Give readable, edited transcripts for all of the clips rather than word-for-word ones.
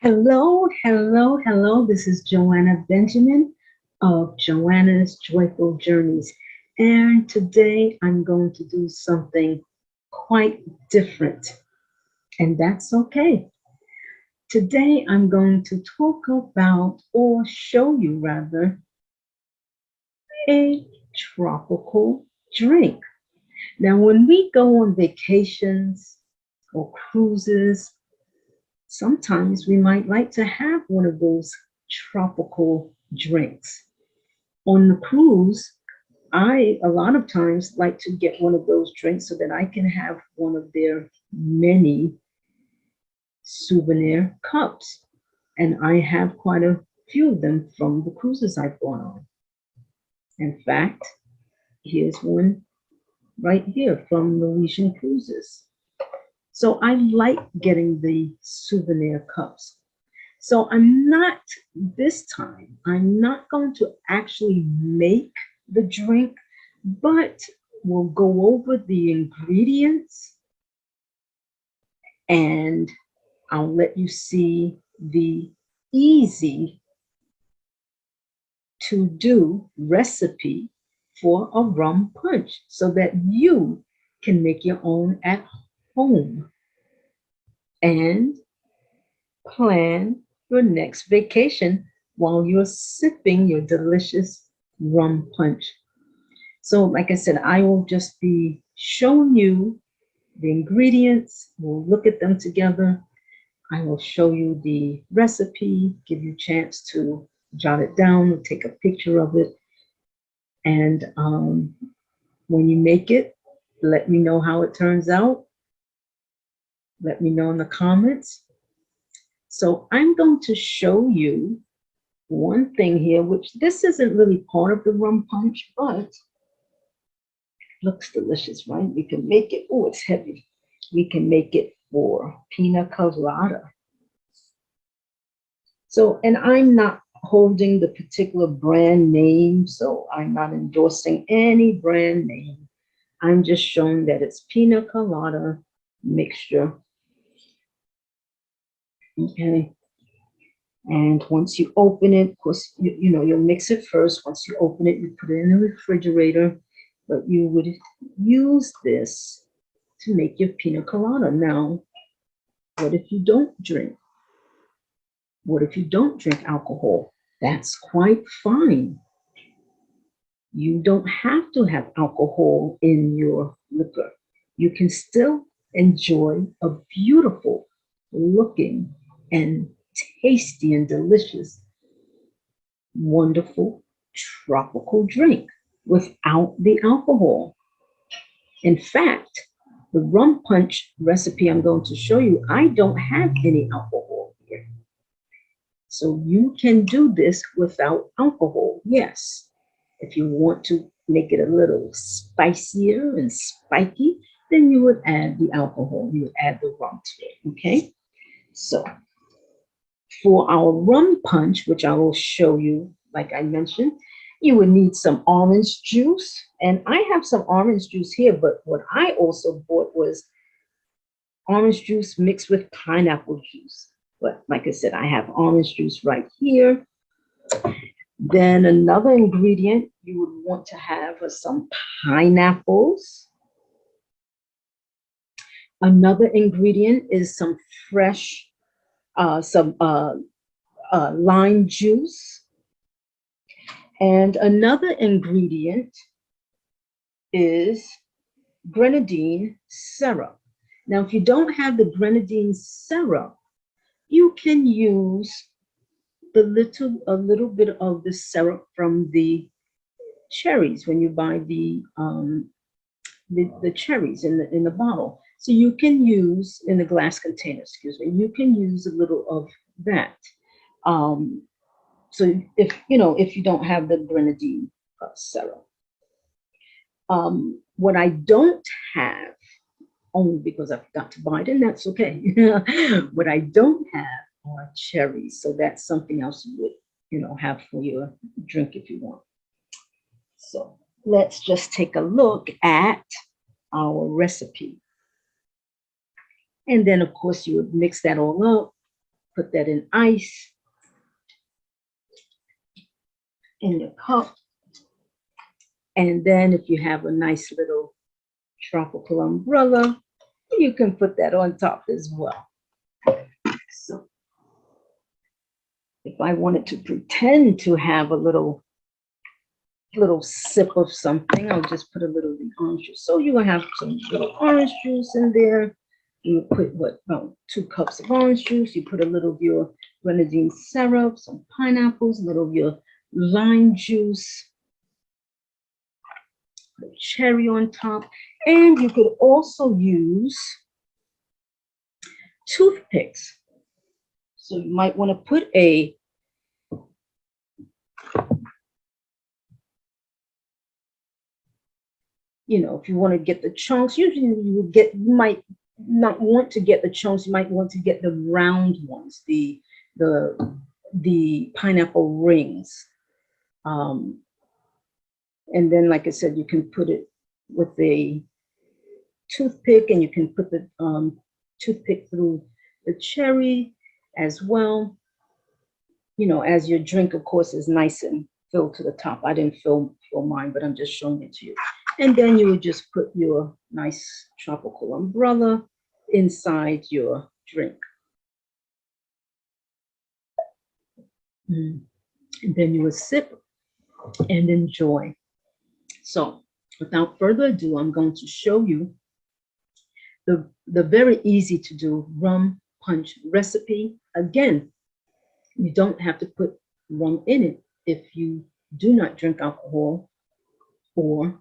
Hello, hello, hello. This is Joanna Benjamin of Joanna's Joyful Journeys. And today I'm going to do something quite different, and that's okay. Today I'm going to talk about, or show you rather, a tropical drink. Now, when we go on vacations or cruises, sometimes we might like to have one of those tropical drinks. On the cruise, I a lot of times like to get one of those drinks so that I can have one of their many souvenir cups. And I have quite a few of them from the cruises I've gone on. In fact, here's one right here from Norwegian Cruises. So I like getting the souvenir cups. So this time, I'm not going to actually make the drink, but we'll go over the ingredients and I'll let you see the easy to do recipe for a rum punch so that you can make your own at home and plan your next vacation while you're sipping your delicious rum punch. So like I said, I will just be showing you the ingredients. We'll look at them together. I will show you the recipe, give you a chance to jot it down or take a picture of it. And when you make it, let me know how it turns out. Let me know in the comments. So I'm going to show you one thing here, which this isn't really part of the rum punch, but it looks delicious, right? We can make it, oh, it's heavy. We can make it for pina colada. So, and I'm not holding the particular brand name, so I'm not endorsing any brand name. I'm just showing that it's pina colada mixture. Okay. And once you open it, of course, you'll mix it first. Once you open it, you put it in the refrigerator, but you would use this to make your pina colada. Now, what if you don't drink? What if you don't drink alcohol? That's quite fine. You don't have to have alcohol in your liquor. You can still enjoy a beautiful looking and tasty and delicious, wonderful tropical drink without the alcohol. In fact, the rum punch recipe I'm going to show you, I don't have any alcohol here. So you can do this without alcohol, yes. If you want to make it a little spicier and spiky, then you would add the alcohol, you would add the rum to it, okay? So for our rum punch, which I will show you, like I mentioned, you would need some orange juice. And I have some orange juice here, but what I also bought was orange juice mixed with pineapple juice. But like I said, I have orange juice right here. Then another ingredient you would want to have are some pineapples. Another ingredient is some fresh, lime juice. And another ingredient is grenadine syrup. Now, if you don't have the grenadine syrup, you can use a little bit of the syrup from the cherries when you buy the cherries in the bottle. So you can use in the glass container, excuse me, you can use a little of that. So if you don't have the grenadine syrup. What I don't have, only because I forgot to buy it, and that's okay. What I don't have are cherries, so that's something else you would have for your drink if you want. So let's just take a look at our recipe. And then, of course, you would mix that all up. put that in ice in your cup. And then if you have a nice little tropical umbrella, you can put that on top as well. So if I wanted to pretend to have a little sip of something, I'll just put a little orange juice. So you're gonna have some little orange juice in there. You put what, about 2 cups of orange juice. You put a little of your grenadine syrup, some pineapples, a little of your lime juice, the cherry on top. And you could also use toothpicks. So you might want to put a if you want to get the chunks, usually you might not want to get the chunks. You might want to get the round ones, the pineapple rings. And then, like I said, you can put it with a toothpick, and you can put the toothpick through the cherry as well. As your drink, of course, is nice and filled to the top. I didn't fill mine, but I'm just showing it to you. And then you would just put your nice tropical umbrella inside your drink. And then you would sip and enjoy. So without further ado, I'm going to show you the very easy to do rum punch recipe. Again, you don't have to put rum in it if you do not drink alcohol, or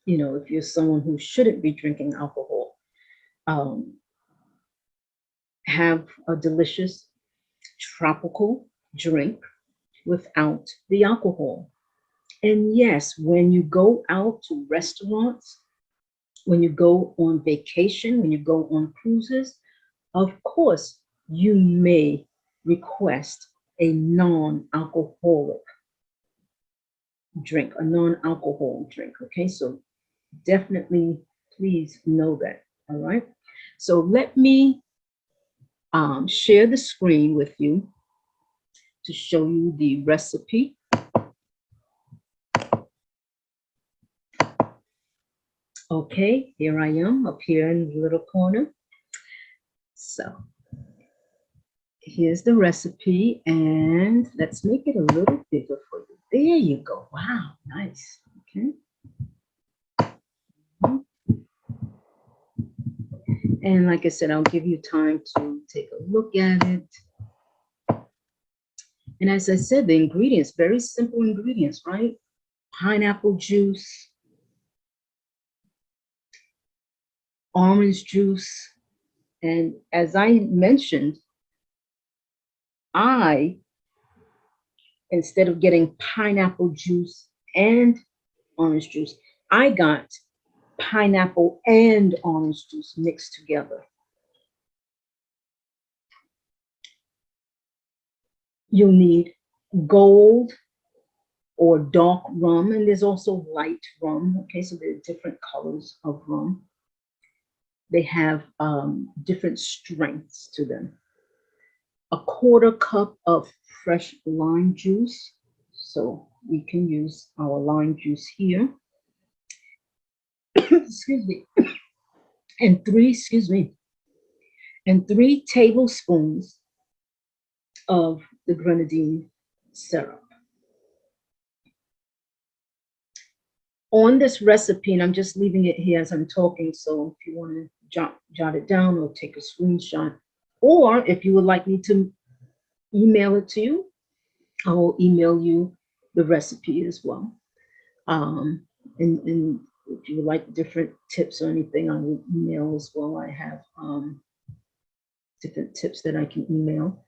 if you're someone who shouldn't be drinking alcohol. Have a delicious tropical drink without the alcohol. And yes, when you go out to restaurants, when you go on vacation, when you go on cruises, of course, you may request a non-alcoholic drink, a non-alcohol drink. Okay, so definitely please know that. All right, so let me share the screen with you to show you the recipe. Okay, here I am up here in the little corner. So here's the recipe, and let's make it a little bigger for you. There you go. Wow, nice. Okay. And like I said, I'll give you time to take a look at it. And as I said, the ingredients, very simple ingredients, right? Pineapple juice, orange juice. And as I mentioned, instead of getting pineapple juice and orange juice, I got pineapple and orange juice mixed together. You'll need gold or dark rum, and there's also light rum. Okay, so there are different colors of rum. They have different strengths to them. A 1/4 cup of fresh lime juice. So we can use our lime juice here. Excuse me. And 3 tablespoons of the grenadine syrup. On this recipe, and I'm just leaving it here as I'm talking, so if you want to jot it down or take a screenshot, or if you would like me to email it to you, I will email you the recipe as well. And if you would like different tips or anything, I will email as well. I have different tips that I can email.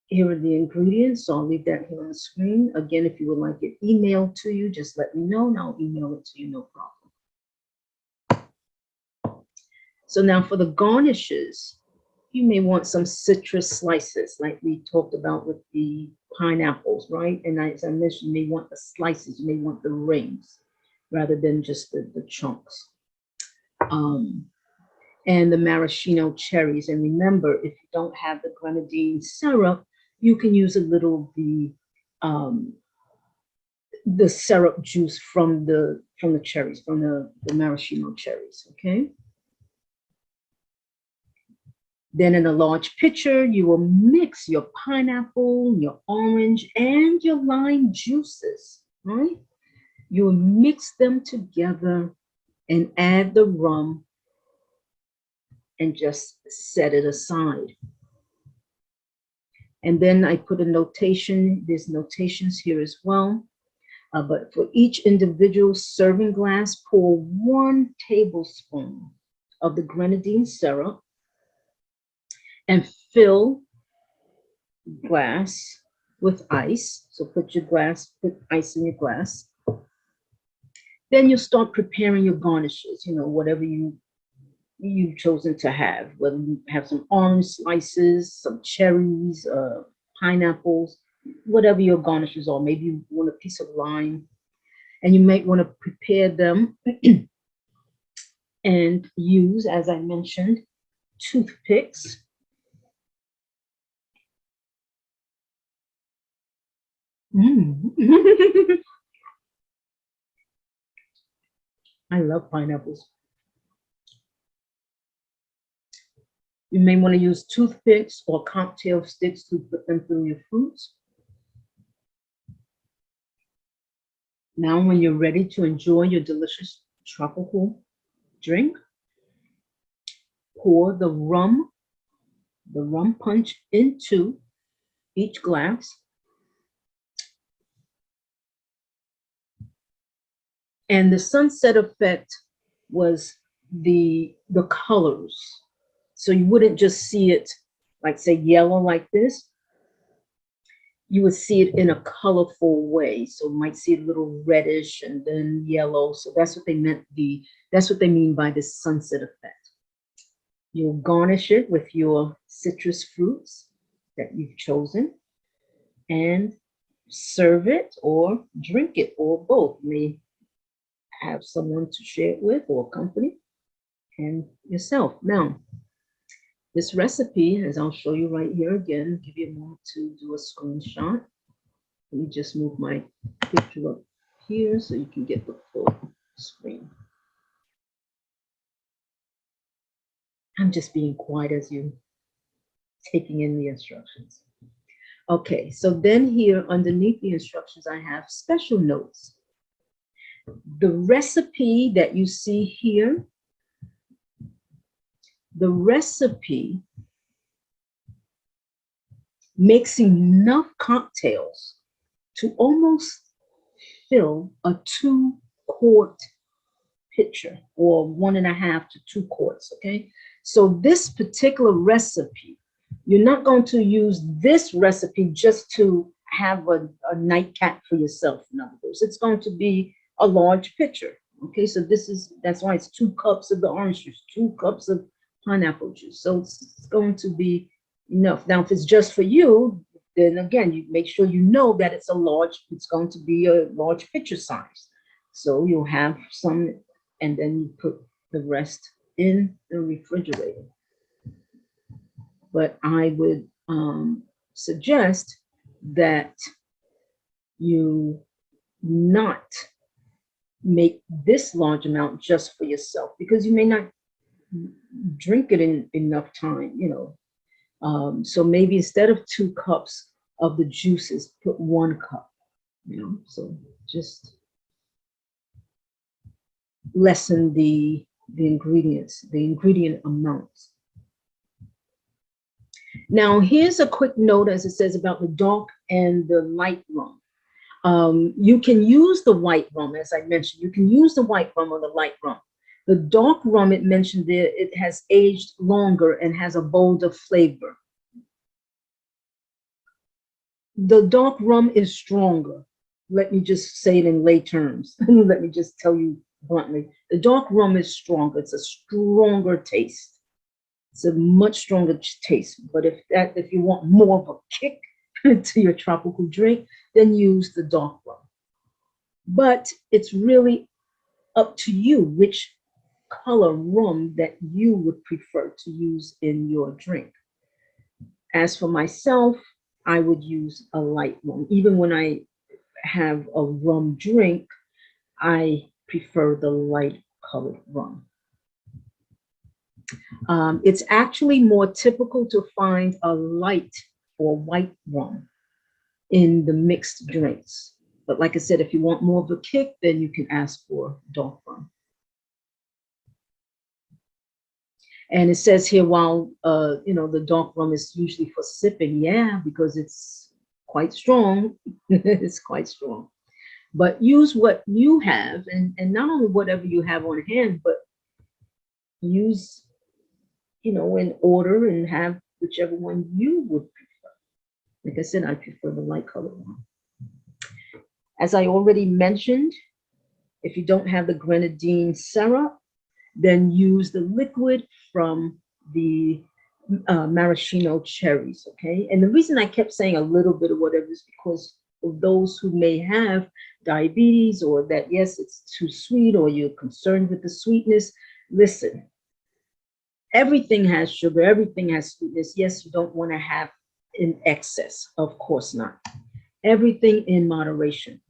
Here are the ingredients, so I'll leave that here on the screen. Again, if you would like it emailed to you, just let me know and I'll email it to you, no problem. So now for the garnishes, you may want some citrus slices like we talked about with the pineapples, right? And as I mentioned, you may want the slices, you may want the rings rather than just the chunks. and the maraschino cherries. And remember, if you don't have the grenadine syrup, you can use a little of the syrup juice from the cherries, from the maraschino cherries. Okay. Then in a large pitcher, you will mix your pineapple, your orange, and your lime juices, right? You will mix them together and add the rum and just set it aside. And then I put a notation, there's notations here as well. But for each individual serving glass, pour 1 tablespoon of the grenadine syrup and fill glass with ice. So put ice in your glass. Then you start preparing your garnishes, you know, whatever you've chosen to have, whether you have some orange slices, some cherries, pineapples, whatever your garnishes are. Maybe you want a piece of lime, and you might want to prepare them and use, as I mentioned, toothpicks. I love pineapples. You may want to use toothpicks or cocktail sticks to put them through your fruits. Now, when you're ready to enjoy your delicious tropical drink, pour the rum punch into each glass. And the sunset effect was the colors. So you wouldn't just see it like, say, yellow like this. You would see it in a colorful way. So you might see it a little reddish and then yellow. So that's what they that's what they mean by this sunset effect. You'll garnish it with your citrus fruits that you've chosen and serve it or drink it, or both. You may have someone to share it with, or company, and yourself. Now, this recipe, as I'll show you right here again, give you a moment to do a screenshot. Let me just move my picture up here so you can get the full screen. I'm just being quiet as you taking in the instructions. Okay, so then here underneath the instructions, I have special notes. The recipe that you see here, the recipe makes enough cocktails to almost fill a 2-quart pitcher, or 1.5 to 2 quarts, okay? So this particular recipe, you're not going to use this recipe just to have a nightcap for yourself, in other words. It's going to be a large pitcher, okay? So that's why it's 2 cups of the orange juice, 2 cups of pineapple juice. So it's going to be enough. Now, if it's just for you, then again, you make sure you know that it's going to be a large pitcher size. So you'll have some, and then you put the rest in the refrigerator. But I would suggest that you not make this large amount just for yourself, because you may not drink it in enough time, you know. So maybe instead of 2 cups of the juices, put 1 cup, you know. So just lessen the ingredients, the ingredient amounts. Now, here's a quick note, as it says, about the dark and the light rum. You can use the white rum, as I mentioned. You can use the white rum or the light rum. The dark rum, it mentioned there, it has aged longer and has a bolder flavor. The dark rum is stronger. Let me just say it in lay terms. Let me just tell you bluntly. The dark rum is stronger. It's a stronger taste. It's a much stronger taste. But if you want more of a kick to your tropical drink, then use the dark rum. But it's really up to you which color rum that you would prefer to use in your drink. As for myself, I would use a light rum. Even when I have a rum drink, I prefer the light colored rum. It's actually more typical to find a light or white rum in the mixed drinks. But like I said, if you want more of a kick, then you can ask for dark rum. And it says here, while the dark rum is usually for sipping, yeah, because it's quite strong. It's quite strong. But use what you have, and not only whatever you have on hand, but use, in order, and have whichever one you would prefer. Like I said, I prefer the light colored one. As I already mentioned, if you don't have the grenadine syrup, then use the liquid from the maraschino cherries, okay? And the reason I kept saying a little bit of whatever is because of those who may have diabetes, or that, yes, it's too sweet, or you're concerned with the sweetness. Listen, everything has sugar, everything has sweetness. Yes, you don't want to have in excess, of course not. Everything in moderation.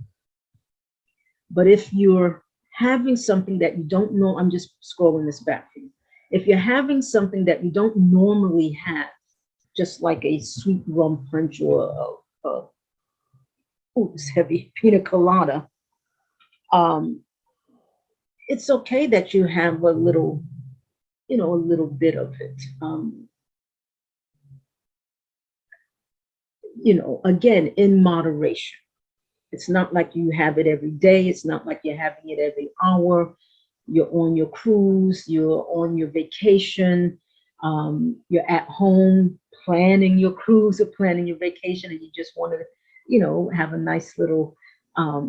But if you're having something that you don't know, I'm just scrolling this back for you. If you're having something that you don't normally have, just like a sweet rum punch or it's heavy, pina colada, it's okay that you have a little, a little bit of it. Again, in moderation. It's not like you have it every day. It's not like you're having it every hour. You're on your cruise, you're on your vacation, you're at home planning your cruise or planning your vacation, and you just want to, have a nice little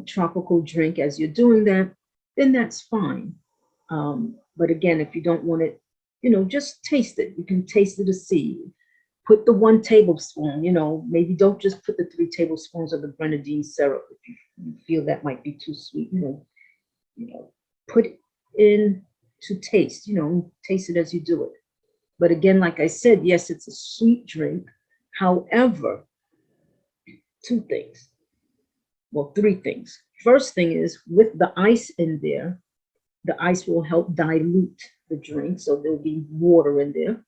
tropical drink as you're doing that, then that's fine. But again, if you don't want it, just taste it. You can taste it to see. Put the 1 tablespoon, maybe don't just put the 3 tablespoons of the grenadine syrup if you feel that might be too sweet, put it in to taste, taste it as you do it. But again, like I said, yes, it's a sweet drink. However, 2 things, well, 3 things. First thing is, with the ice in there, the ice will help dilute the drink, so there'll be water in there.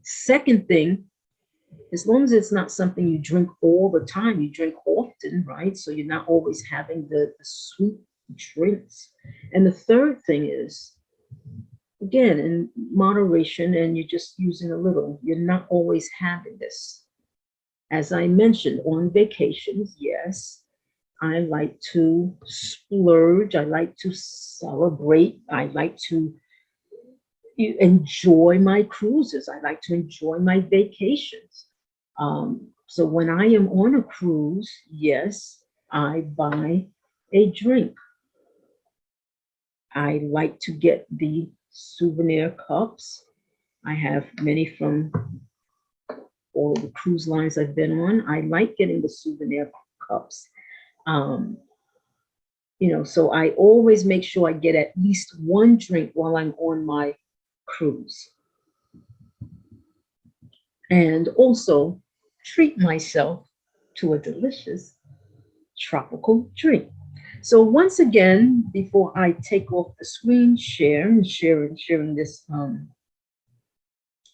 Second thing, as long as it's not something you drink all the time, you drink often, right? So you're not always having the sweet drinks. And the third thing is, again, in moderation, and you're just using a little. You're not always having this. As I mentioned, on vacations, yes, I like to splurge. I like to celebrate. I like to enjoy my cruises. I like to enjoy my vacations. So when I am on a cruise, yes, I buy a drink. I like to get the souvenir cups. I have many from all the cruise lines I've been on. I like getting the souvenir cups. So I always make sure I get at least 1 drink while I'm on my cruise. And also treat myself to a delicious tropical drink. So once again, before I take off the screen sharing this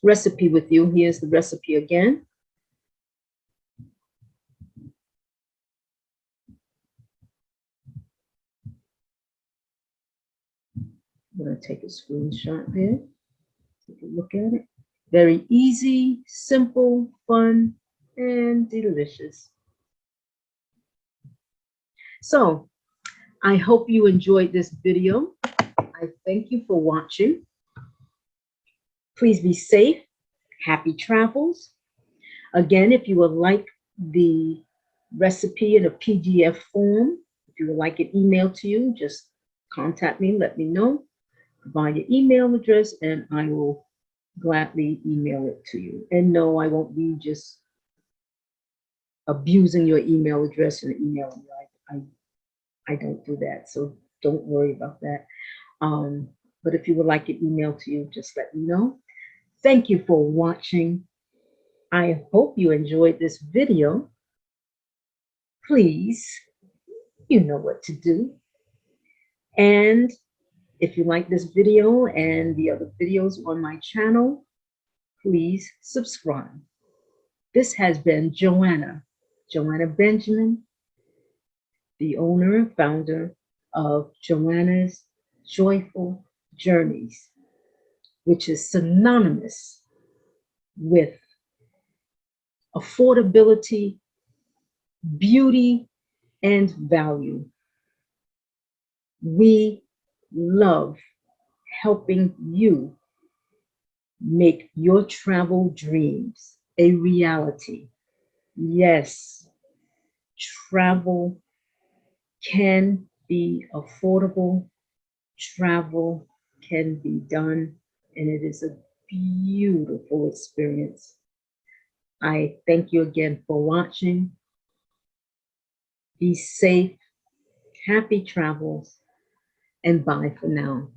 recipe with you, here's the recipe again. I'm going to take a screenshot there. Take a look at it. Very easy, simple, fun, and delicious. So I hope you enjoyed this video. I thank you for watching. Please be safe. Happy travels. Again, if you would like the recipe in a PDF form, if you would like it emailed to you, just contact me, let me know, provide your email address, and I will gladly email it to you. And no, I won't be just abusing your email address and emailing you. I don't do that, so don't worry about that. But if you would like it emailed to you, just let me know. Thank you for watching. I hope you enjoyed this video. Please, you know what to do. And if you like this video and the other videos on my channel, please subscribe. This has been Joanna Benjamin, the owner and founder of Joanna's Joyful Journeys, which is synonymous with affordability, beauty, and value. We love helping you make your travel dreams a reality. Yes, travel can be affordable. Travel can be done, and it is a beautiful experience. I thank you again for watching. Be safe, happy travels, and bye for now.